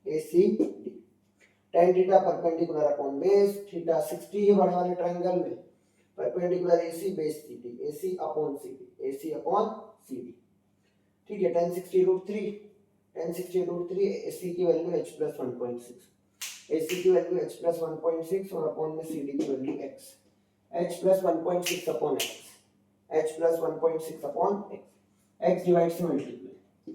ACD। tan theta perpendicular upon base, theta 60 है बड़े वाले ट्रायंगल में, perpendicular AC base CD, AC upon CD, AC upon CD। ठीक है, tan 60 √3, tan 60 √3, AC की वैल्यू h प्लस 1.6, AC की वैल्यू h प्लस 1.6 और अपॉन में CD की value x, h plus 1.6 upon x, h plus 1.6 upon x, x divide से मल्टीप्लाई,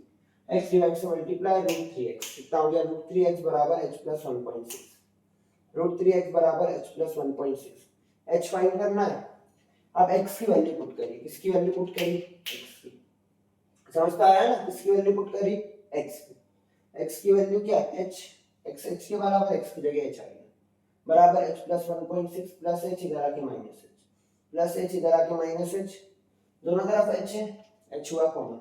x डिवाइड से मल्टीप्लाई √3x, कितना हो गया? √3x बराबर h प्लस 1.6, √3x बराबर h प्लस 1.6। h फाइंड करना है। अब x की वैल्यू पुट करिए, किसकी वैल्यू पुट करी? x की। समझ आ रहा है ना? किसकी वैल्यू पुट करी? x की। x की वैल्यू क्या है? h, x h के बराबर, x की जगह h आ गया बराबर h प्लस 1.6 प्लस h इधर आके माइनस h, प्लस h इधर आके माइनस h, दोनों तरफ h है, h हुआ कॉमन,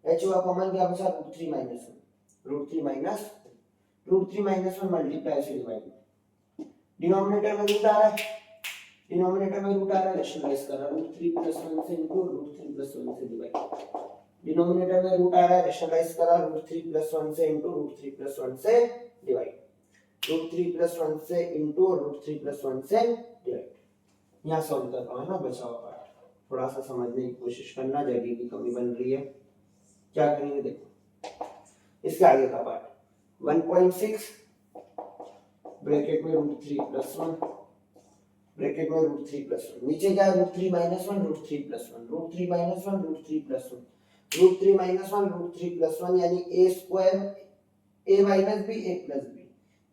h हुआ कॉमन, क्या बचा? √3 माइनस 1, √3 माइनस, √3 माइनस 1 मल्टीप्लाई से डिवाइड, डिनोमिनेटर में रूट आ रहा है, डिनोमिनेटर में रूट आ रहा है, रेशनलाइज कर रहा हूं, √3 प्लस 1 से इनटू √3 प्लस 1 से डिवाइड, डिनोमिनेटर में रूट आ रहा है, रेशनलाइज करा, √3 प्लस 1 से इनटू √3 प्लस 1 से डिवाइड, √3 प्लस 1 से इनटू √3 प्लस 1 से डिवाइड। यहाँ सॉल्व कर रहा हूँ ना, बचा हुआ पार्ट थोड़ा सा समझने की कोशिश करना, जगह की कमी बन रही है। क्या करेंगे देखो, इसके आगे का पार्ट 1.6 ब्रैकेट में √3 प्लस 1, ब्रैकेट में √3 प्लस 1, नीचे क्या है? √3 minus 1, √3 plus 1, √3 minus 1, √3 plus 1, √3 minus 1, √3 plus 1, यानी a square, a minus b, a plus b,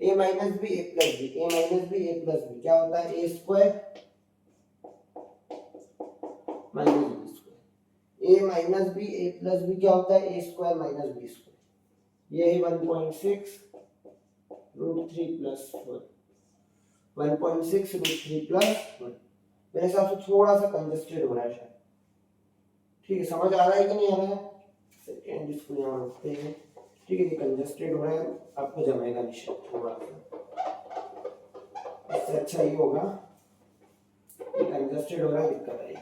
A minus B A plus B, A minus B A plus B क्या होता है, A square minus B square. A minus B A plus B क्या होता है, A square minus B square. ये है 1.6 रूट 3 प्लस 1, 1.6 रूट 3 प्लस 1। मेरे हिसाब से थोड़ा सा कंजस्टेड हो रहा है शायद, ठीक है, समझ आ रहा है कि नहीं आ रहा है? सेकेंड इसको यहाँ रखते हैं, ठीक है, ये कंजस्टेड हो रहा है, आपको जमेगा नहीं शायद थोड़ा सा, इससे अच्छा ये होगा, ये कंजस्टेड हो रहा है, दिक्कत आएगी।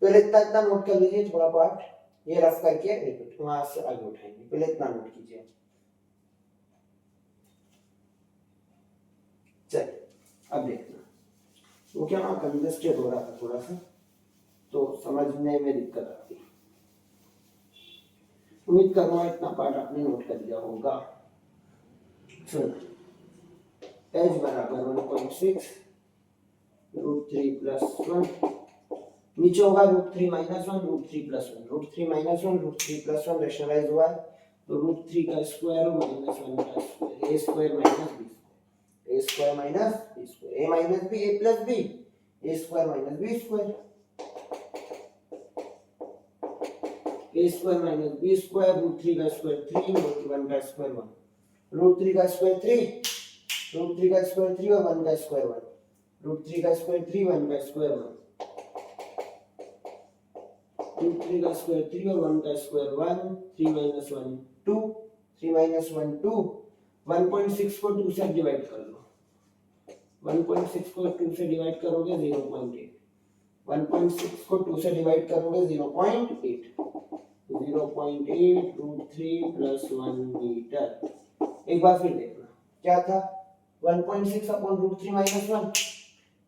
पहले इतना नोट कर लीजिए, थोड़ा पार्ट ये रफ करके रिपीट वहां से आगे उठाएंगे, पहले इतना नोट कीजिए। चलिए अब देखना, वो क्या वहां कंजस्टेड हो रहा था थोड़ा सा, तो समझने में दिक्कत आती है। उम्मीद करूंगा इतना पार्ट आपने नोट कर लिया होगा। एच बराबर 1.6 रूट 3 प्लस 1, नीचे होगा root 3 minus 1 root 3 plus 1, root 3 minus 1 root 3 plus 1 rationalise हुआ है, तो रूट 3 का स्क्वायर माइनस 1 का square, A square minus B square, A square minus B square, A minus B A plus B, A square minus B square, A square minus B square, root 3 का स्क्वायर 3 रूट 1 का स्क्वायर 1, रूट 3 का स्क्वायर 3, रूट 3 का स्क्वायर 3 और 1 का स्क्वायर 1, रूट 3 का स्क्वायर 3 1 का स्क्वायर 1, रूट 3 का स्क्वायर 3 और 1 का स्क्वायर 1, 3 माइनस 1 2, 3 माइनस 1 2, 1.6 को 2 से डिवाइड कर लो, 1.6 को 2 से डिवाइड करोगे 0.8, 1.6 को 2 से डिवाइड करोगे 0.8, 0.8 रूट 3 प्लस 1 मीटर। एक बार फिर देखना क्या था, 1.6 upon root 3 minus 1,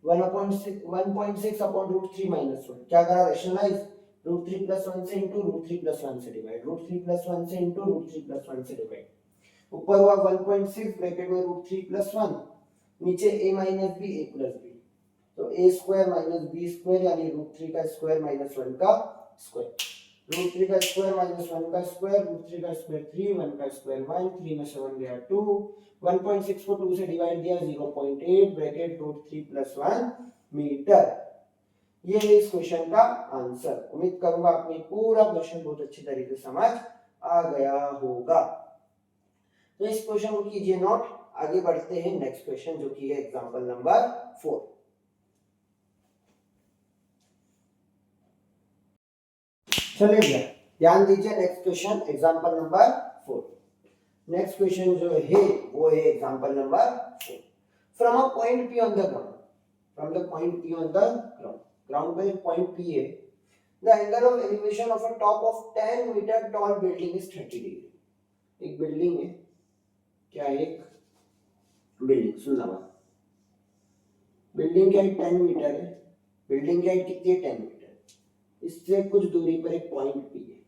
1.6 upon root 3 minus 1 क्या करा, रेशनलाइज, रूट 3 प्लस 1 से इंटू रूट 3 प्लस 1 से डिवाइड, रूट 3 प्लस 1 से इंटू रूट 3 प्लस 1 से डिवाइड, ऊपर हुआ 1.6 ब्रैकेट में रूट 3 प्लस 1, नीचे a minus B A plus B, तो a square minus B square यानी रूट 3 का स्क्वायर माइनस 1 का स्क्वायर, रूट 3 का स्क्वायर माइनस 1 का स्क्वायर, रूट 3 का स्क्वायर 3, 1 का स्क्वायर 1, 3 में 7 गया 2, 1.6 को 2 से डिवाइड दिया 0.8 ब्रैकेट रूट 3 प्लस 1 मीटर। ये है इस क्वेश्चन का आंसर। उम्मीद करूंगा आपको पूरा क्वेश्चन बहुत अच्छी तरीके से समझ आ गया होगा। तो इस क्वेश्चन को कीजिए नोट, आगे बढ़ते हैं नेक्स्ट क्वेश्चन जो कि है एग्जांपल नंबर 4। चलिए भैया ध्यान दीजिए, next question example number 4। Next question जो है वो है example number 4। From a point P on the ground, from the point P on the ground, ground पे एक पॉइंट P है, the angle of elevation of a top of 10 metre tall building is 30 degree. एक बिल्डिंग है, क्या एक बिल्डिंग, सुनना बात, बिल्डिंग की हाइट 10 मीटर है, बिल्डिंग की हाइट कितनी है 10 मीटर, इससे कुछ दूरी पर एक पॉइंट P है,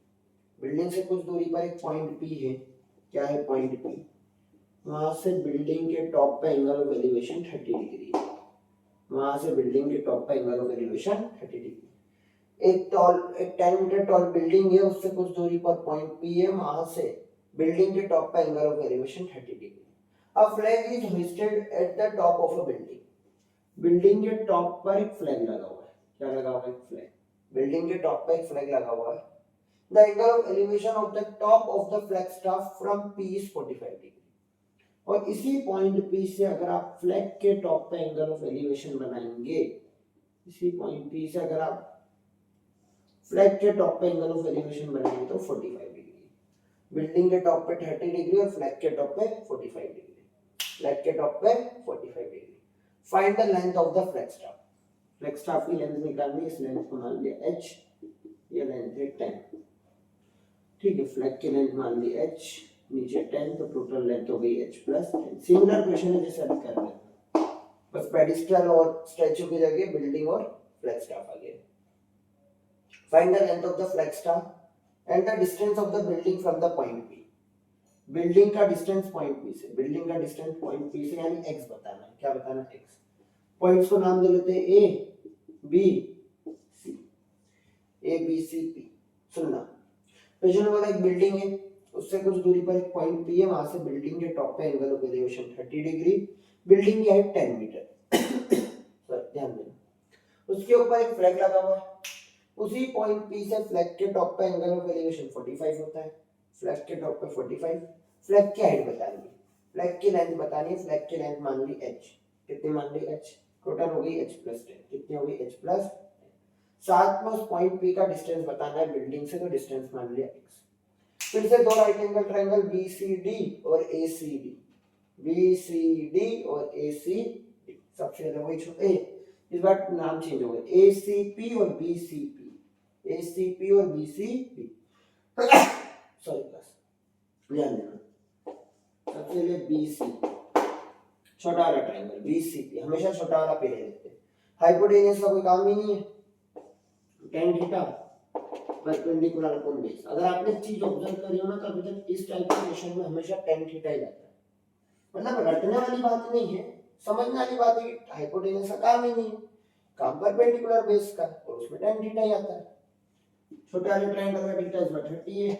बिल्डिंग से कुछ दूरी पर एक पॉइंट P है, क्या है पॉइंट P, वहां से बिल्डिंग के टॉप पे एंगल ऑफ एलिवेशन 30 डिग्री है, वहां से बिल्डिंग के टॉप पे एंगल ऑफ एलिवेशन 30 डिग्री। एक 10 मीटर टॉल बिल्डिंग है, उससे कुछ दूरी पर पॉइंट P है, वहां से बिल्डिंग के टॉप पे angle of elevation 30 degree. A flag is hoisted at the top of a building, building के टॉप पर एक फ्लैग लगा हुआ है, क्या लगा हुआ है, एक फ्लैग, बिल्डिंग के टॉप पर एक फ्लैग लगा हुआ है। The angle of elevation of the top of the flag staff from P is 45 degree. और इसी पॉइंट P से अगर आप फ्लैग के टॉप पे एंगल ऑफ एलिवेशन बनाएंगे, इसी पॉइंट P से अगर आप फ्लैग के टॉप पे एंगल ऑफ एलिवेशन बनाएंगे तो 45 डिग्री, बिल्डिंग के टॉप पे 30 डिग्री और फ्लैग के टॉप पे 45 डिग्री, फ्लैग के टॉप पे 45 degree. Find the length of the flag staff, flag staff की लेंथ निकालनी, इस लेंथ को मान लिया h, ये लेंथ है 10, ठीक है, फ्लैग की लेंथ मान ली h, नीचे 10, तो टोटल लेंथ हो गई h प्लस 10। सिमिलर क्वेश्चन है जैसे अभी कर रहे हैं, बस पेडिस्टल और स्टैचू की जगह बिल्डिंग और फ्लैग स्टाफ आ गया। Find the length of the flag staff and the distance of the building from the point P, building का डिस्टेंस पॉइंट P से, बिल्डिंग का डिस्टेंस पॉइंट P से यानी x बताना है, क्या बताना है, x। पॉइंट्स को नाम दे लेते हैं A B C, A B C P। सुनना, क्वेश्चन वाला एक बिल्डिंग है, उससे कुछ दूरी पर एक पॉइंट पी है, वहां से बिल्डिंग के टॉप पे angle of elevation 30 degree, building की हाइट 10 मीटर। ध्यान देना, उसके ऊपर एक फ्लैग लगा हुआ है, उसी पॉइंट पी से फ्लैग के टॉप पे एंगल ऑफ एलिवेशन 45 होता है, फ्लैग के टॉप पे 45, फ्लैग की हाइट बतानी है, फ्लैग की लेंथ बतानी है, फ्लैग की लेंथ मान ली h, कितनी मान ली h, टोटल हो गई h + 10, कितनी हो गई h + 10, साथ में उस पॉइंट पी का डिस्टेंस बताना है बिल्डिंग से, तो डिस्टेंस मान लिया x। फिर से दो राइट एंगल ट्रायंगल BCD और ACD, BCD और ACD, सबसे पहले वही छोटे, इस बार नाम चेंज हो गया, ACP और BCP, ACP और BCP, सॉरी क्लास, ध्यान देना, सबसे पहले BC, छोटा वाला ट्रायंगल BCP, हमेशा छोटा वाला पहले लेते हैं, हाइपोटेन्यूज का कोई काम ही नहीं है, tan theta perpendicular upon base. अगर आपने चीज ऑब्जर्व करी हो ना, कभी तक इस टाइप के क्वेश्चन में हमेशा tan थीटा ही आता है, मतलब रटने वाली बात नहीं है, समझने वाली बात है कि हाइपोटेन्यूज का काम ही नहीं है, काम परपेंडिकुलर बेस का, और उसमें tan थीटा ही आता है। छोटे वाले ट्रायंगल का थीटा इस बार 30 है,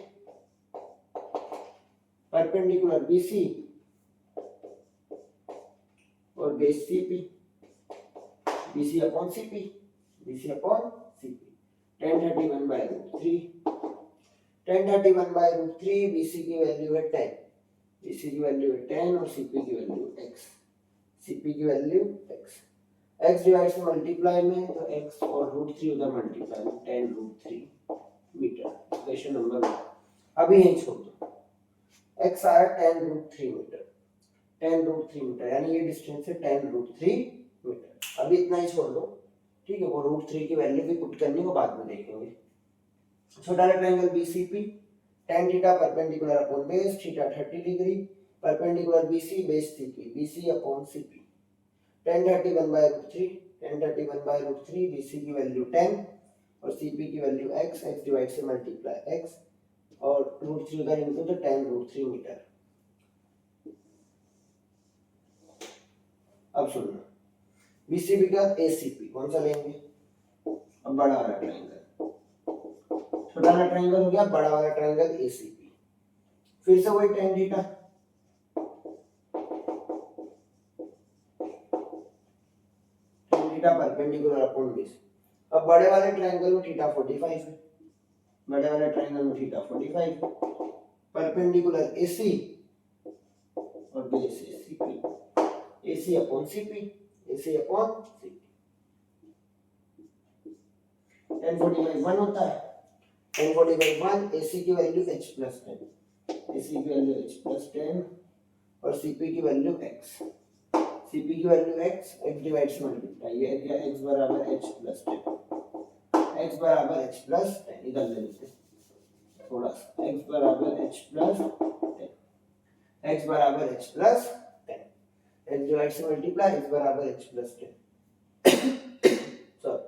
परपेंडिकुलर BC और base CP, BC upon CP, BC upon CP, tan 31/√3, tan 31/√3, BC की वैल्यू है 10, BC की वैल्यू है 10 और CP की वैल्यू x, CP की वैल्यू x, x डिवाइड से मल्टीप्लाई में तो x और √3 उधर मल्टीप्लाई में 10√3 मीटर, इक्वेशन नंबर 1। अभी यही छोड़ दो, x आया 10√3 मीटर, 10√3 मीटर, यानी ये डिस्टेंस है 10√3 मीटर। अभी इतना ही छोड़ दो, ठीक है, वो √3 की वैल्यू भी पुट करनी, वो बाद में देखेंगे। छोटा triangle BCP, tan theta perpendicular upon base, theta 30 degree, perpendicular BC base CP, BC upon CP, tan 31/√3, tan 31/√3, BC की वैल्यू 10 और CP की वैल्यू x, x डिवाइड से मल्टीप्लाई x और √3 उधर इनटू तो 10√3 मीटर। अब सुनना, BCP का ACP कौन सा लेंगे, अब बड़ा वाला ट्रायंगल, छोटा वाला ट्रायंगल हो गया, बड़ा वाला ट्रायंगल ACP, फिर से वही tan theta, tan theta perpendicular upon base. अब बड़े वाले ट्रायंगल में थीटा 45 है, बड़े वाले ट्रायंगल में थीटा 45, परपेंडिकुलर AC और base CP, AC upon CP, AC upon CP, tan 45 1 होता है, tan 45 1, AC की वैल्यू h + 10, AC की वैल्यू h + 10 और CP की वैल्यू x, CP की वैल्यू x, x डिवाइड से मल्टीप्लाई, ये क्या x बराबर h + 10, x बराबर h + 10, इधर ले लेते थोड़ा सा, x बराबर h + 10, x बराबर h + 10, x डिवाइड से मल्टीप्लाई, x बराबर h + 10। सॉरी,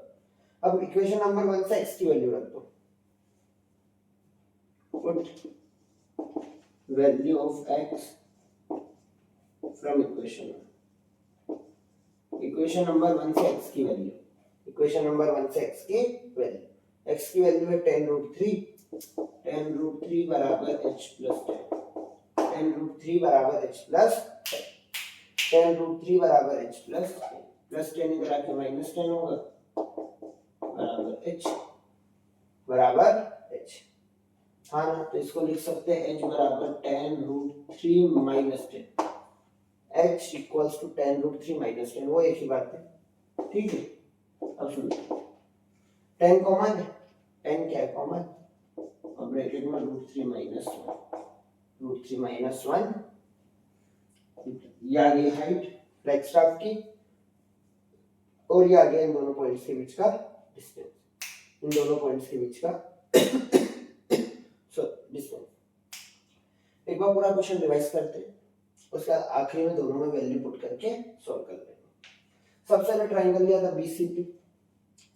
अब इक्वेशन नंबर 1 से x की वैल्यू रख दो, put value of x from equation number 1 से x की वैल्यू, इक्वेशन नंबर 1 से x की वैल्यू, x की वैल्यू है 10√3, 10√3 बराबर h + 10, 10√3 बराबर h + 10, 10√3 बराबर h + 10, प्लस 10 इधर आके -10 होगा, बराबर h, हाँ ना, तो इसको लिख सकते हैं h बराबर 10√3 - 10, h इक्वल्स टू 10√3 - 10, वो एक ही बात है, ठीक है। अब सुनो, 10 कॉमन है, 10 क्या है कॉमन, और ब्रैकेट में √3 - 1, √3 - 1, ये आ गई हाइट फ्लैग स्टाफ की, और ये आ गया इन दोनों पॉइंट्स के बीच का डिस्टेंस, इन दोनों पॉइंट्स के बीच का डिस्टेंस। एक बार पूरा क्वेश्चन रिवाइज करते हैं, उसके बाद आखिरी में दोनों में वैल्यू पुट करके सॉल्व कर लेंगे। सबसे पहले ट्रायंगल लिया था BCP,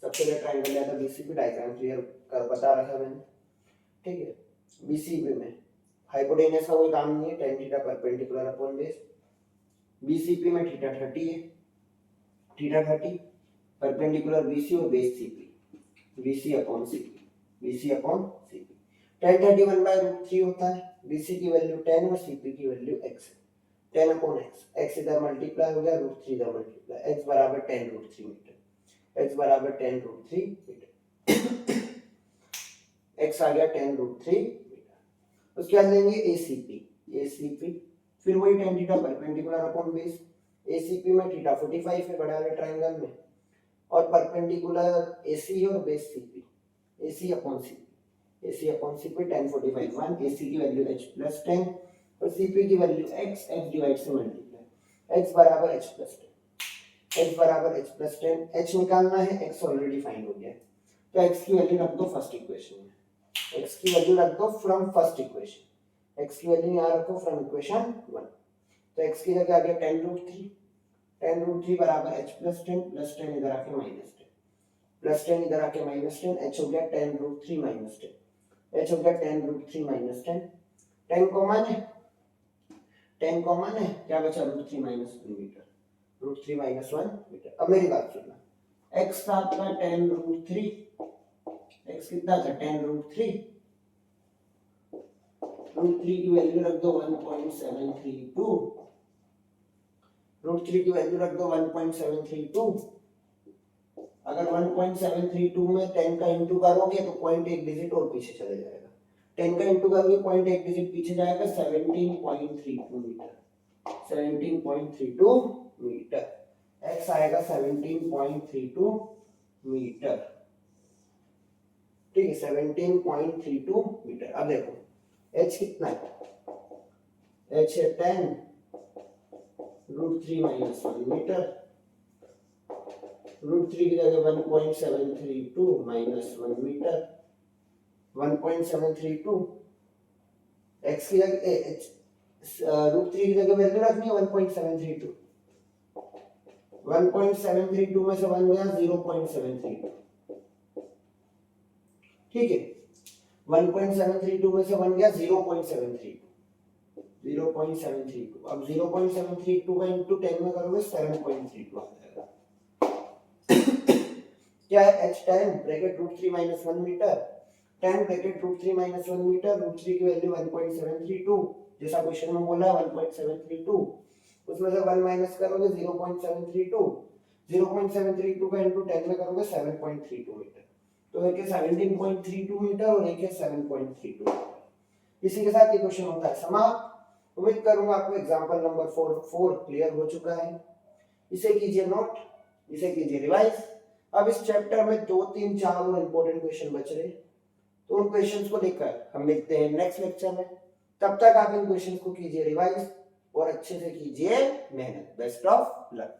सबसे पहले ट्रायंगल लिया था BCP, डायग्राम क्लियर कर बता रखा मैंने, ठीक है। BCP में हाइपोटेन्यूज का कोई काम नहीं है, tan theta perpendicular upon base, BCP में थीटा 30 है, थीटा 30 परपेंडिकुलर BC और base CP, BC upon CP, BC upon CP, tan 31/√3 होता है, BC की वैल्यू 10 और CP की वैल्यू x है। 10 अपॉन x इधर मल्टीप्लाई हो गया, √3 इधर मल्टीप्लाई, x बराबर 10√3 मीटर, x बराबर 10√3 मीटर, x आ गया 10√3 मीटर। उसके बाद लेंगे ACP, फिर वही tan theta perpendicular upon base, ACP में थीटा 45 है बड़ा वाले ट्रायंगल में, और परपेंडिकुलर AC और base CP, AC upon CP 10 45 1, AC की वैल्यू h प्लस 10 और CP की वैल्यू x डिवाइड से मल्टीप्लाई, x बराबर h प्लस 10, h निकालना है, x ऑलरेडी फाइंड हो गया है, तो x की वैल्यू रख दो फर्स्ट इक्वेशन में, x की वैल्यू रख दो फ्रॉम फर्स्ट इक्वेशन, x की वैल्यू यहाँ रखो फ्रॉम इक्वेशन 1, तो x की जगह आ गया 10√3 बराबर h प्लस 10 इधर आके माइनस 10 प्लस 10 इधर आके माइनस 10, h हो गया 10√3 माइनस 10, h हो गया 10√3 माइनस 10, 10 कॉमन है, क्या बचा √3 माइनस 1 मीटर, √3 माइनस 1 मीटर। अब मेरी बात सुनना, x था आपका 10√3, x कितना था 10√3, √3 की वैल्यू रख दो 1.732, √3 की वैल्यू रख दो 1.732, अगर 1.732 में 10 का इंटू करोगे तो पॉइंट एक डिजिट और पीछे चले जाएगा, 10 का इंटू करोगे पॉइंट एक डिजिट पीछे जाएगा, 17.32 मीटर, 17.32 मीटर, x आएगा 17.32 मीटर, ठीक है 17.32 मीटर। अब देखो h कितना है, h है 10 √3 माइनस 1 मीटर, √3 की जगह 1.732 माइनस 1 मीटर, 1.732, x की जगह √3 की जगह वैल्यू रखनी है 1.732, 1.732 में से 1 गया 0.732, ठीक है 1.732 में से 1 गया 0.732, अब 0.732 का इंटू 10 में करोगे 7.32 आ जाएगा, क्या है h 10 bracket √3 minus 1 metre, 10 bracket √3 minus 1 metre, √3 की वैल्यू 1.732, जैसा क्वेश्चन में बोला है 1.732, उसमें से 1 माइनस करोगे 0.732, 0.732 का इंटू 10 में करोगे 7.32 मीटर, तो एक है 17.32 मीटर और एक है 7.32 मीटर। इसी के साथ ये क्वेश्चन होता है समाप्त। उम्मीद करूंगा आपको एग्जांपल नंबर 4 क्लियर हो चुका है, इसे कीजिए नोट, इसे कीजिए रिवाइज। अब इस चैप्टर में 2 3 4 और इंपॉर्टेंट क्वेश्चन बच रहे, तो उन क्वेश्चंस को लेकर हम मिलते हैं नेक्स्ट लेक्चर में। तब तक आप इन क्वेश्चंस को कीजिए रिवाइज और अच्छे से कीजिए मेहनत। Best of luck.